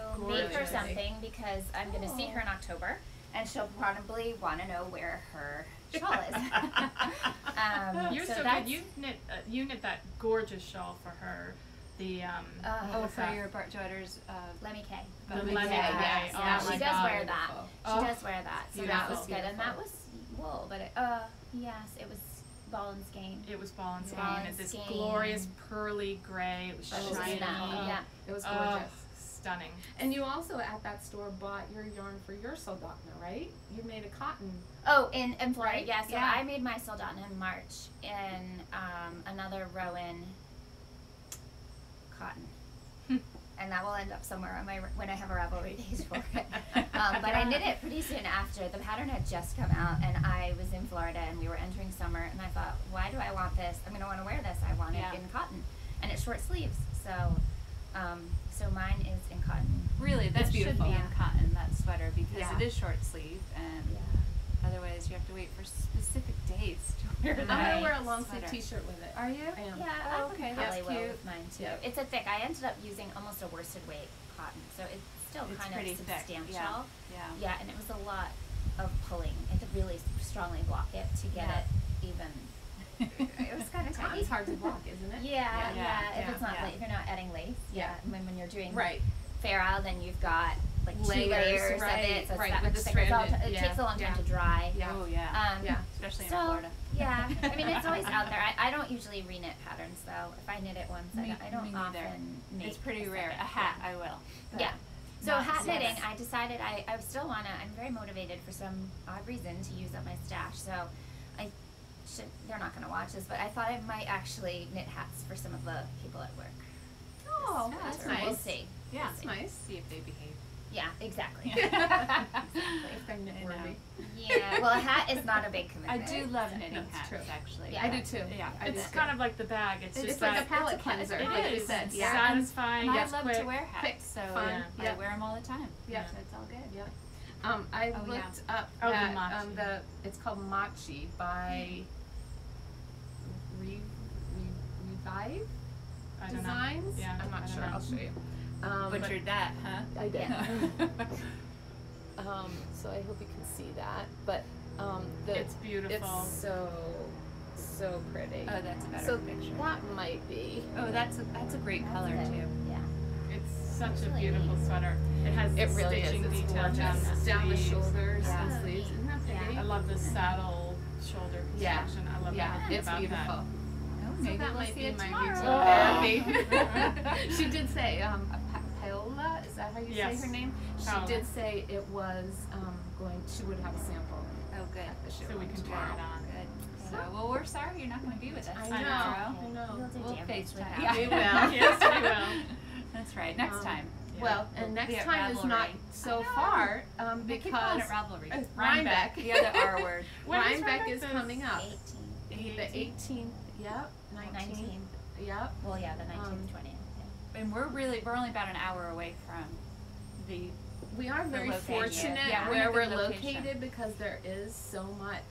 her Gorgeous. something because I'm going to see her in October, and she'll probably want to know where her shawl is. You're so good. that's- You knit that gorgeous shawl for her. The Oh, what's for that? your daughter's Lemmy K. The Lemmy lemon K, K. Yes, Oh yeah, my she does God. wear that. Oh, She does wear that. So that beautiful. was good, and that was wool, but yes, it was ball and skein. It was ball and skein. Ball And and this skein. glorious pearly gray. It was Oh, shiny. yeah. It was Oh, gorgeous. stunning. And you also at that store bought your yarn for your soldotna, right? You made a cotton. Oh, in Florida, Right? yeah. So Yeah. I made my soldotna in March in another Rowan cotton. And that will end up somewhere on my when I have a Ravelry page for it. But I knit it pretty soon after. The pattern had just come out, and I was in Florida, and we were entering summer, and I thought, why do I want this? I'm going to want to wear this. I want Yeah. it in cotton, and it's short sleeves. So mine is in cotton. Really, that It's should beautiful. be in cotton, that sweater, because Yeah. it is short sleeve, and otherwise you have to wait for specific days to wear I'm that gonna wear a long sleeve sweater. T-shirt with it. Are you? I am. Yeah, Oh, I okay, probably that's will cute. with mine too. Yeah. It's a thick. I ended up using almost a worsted weight cotton, so it's still It's kind pretty of thick, substantial. yeah. Yeah, and it was a lot of pulling. You had to really strongly block it to get Yeah. it even. It was kind of tight. Cotton's hard to block, isn't it? Yeah, Yeah, If it's not, yeah. if you're not adding lace. Yeah. When you're doing Right. fair out, then you've got like 2 Layers, layers right, of it, so it's right, that with much the thicker. It's all stranded, it yeah, takes a long time yeah. to dry. Yeah. Oh, yeah. Yeah. Especially in So, Florida. yeah, I mean, it's always out there. I don't usually re-knit patterns, though. If I knit it once, Me I don't neither. often make It's pretty a rare. second. A hat, I will. but Yeah. So not hat as knitting, much. I decided I still want to, I'm very motivated for some odd reason to use up my stash. So they're not going to watch this, but I thought I might actually knit hats for some of the people at work. Oh, this that's winter. nice. We'll see. Yeah. That's nice. See if they behave. Yeah, exactly. If they're knit I know. worthy. Yeah, well, a hat is not a big I commitment. do love knitting That's hats, true. actually. Yeah. I do too. Yeah, I do It's too. kind of like the bag. It's just It's like a that palette it's a- cleanser, it like you is. said. It's Yeah. satisfying. And I It's love quick. to wear hats, Quick, so fun. I Yeah. wear them all the time. Yeah. So it's all good. Yeah. I Oh, yeah. looked up Oh, the at Machi. it's called Machi by Revive I don't know. Designs. Yeah, I'm I not don't sure. know. I'll show you. But Butchered that, huh? I did. Yeah. So I hope you can see that. But It's beautiful. It's so pretty. Oh, that's a better So picture. that might be. Oh, that's a great color That's too. it. Yeah. It's such a Really? beautiful sweater. It has It really is. stitching It's detail gorgeous. down the Down the sleeves. shoulders Yeah. and sleeves. Isn't that pretty? Yeah. I love the saddle shoulder Yeah. construction. I love Yeah, everything it's about beautiful. Oh, So maybe that we'll might see be it my tomorrow. retail therapy. She did say, Paola, is that how you Yes. say her name? Paola. She did say it was she would have a sample Oh, good. at the show. So we can try it on. Good. So, well, we're sorry you're not going to be with us I tomorrow. know. We'll do We'll damage FaceTime. without. Yeah. We will. Yes, we will. That's right. Next time. Yeah. Well, and We'll next be at time is not Ravelry. so I know. far They keep calling because it Ravelry. Rhinebeck. The other R word. When is Rhinebeck is Rhinebeck? coming up. 18. The 18th, yep, 19th, 19. yep. Well, yeah, the 19th, 20th. Yeah. And we're only about an hour away from the. We are very location. fortunate Yeah, we're in a where good we're location. located because there is so much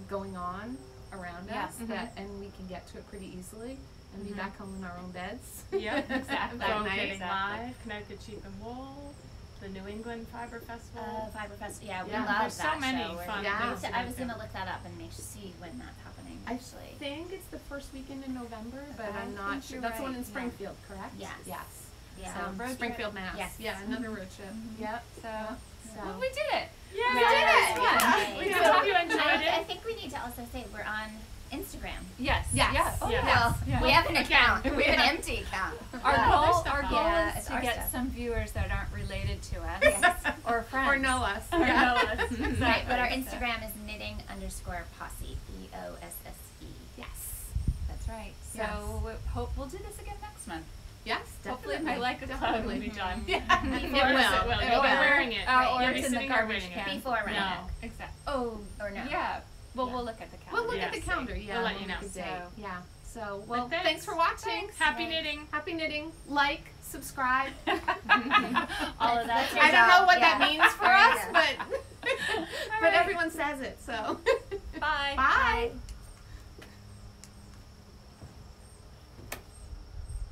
going on around Yeah. us that, and we can get to it pretty easily and be Mhm. back home in our own beds. Yep, exactly. That Golf night. Knitting Exactly. Live, Connecticut Sheep and Wool, the New England Fiber Festival. Fiber Festival. Yeah, we Yeah. love There's that so many show. We're- fun Yeah. things to I do was too. gonna look that up and see when that's happening. I Actually, think it's the first weekend in November, but I I'm not think sure. you're That's the one right, in yeah. Springfield, correct? Yes. Yes. yeah. So, road trip. Springfield, Mass. Yes. Yeah, another road trip. Mhm. Yep. So, So. well, we did it. Yeah, We did it! Yeah. We Yay. hope you enjoyed I it. think we need to also say we're on Instagram. Yes. Yes. Yeah. Oh, Yes. yeah. Well, Yeah. we have an Again, account. We have an yeah. empty account. Our Yeah. goal, There's our stuff goal on it. is It's to our get stuff. some viewers that aren't related to us Yes. or friends. Or know us. Or Yeah. know us. Exactly. Right, but our So, Instagram is knitting_posse. POSSE. Yes. That's right. So Yes. we hope we'll do this again next month. Yes, Hopefully definitely. my like a cloud will Definitely. be done. Yeah. It will. It You'll will. be wearing it. Or You'll it's be in the sitting there garbage wearing can. it. Before No. Rhinebeck. Exactly. Oh, Or no. yeah. Well, Yeah. we'll look at the We'll calendar. look at the Yes. calendar. Yeah, We'll let you look know. at the date. So- Yeah. So, well, But thanks for watching. Happy Right. knitting. Happy knitting. Like, subscribe. All of that. That's your I don't know job. what Yeah. that means for There you us, go. but All but right. everyone says it. So, Bye. bye.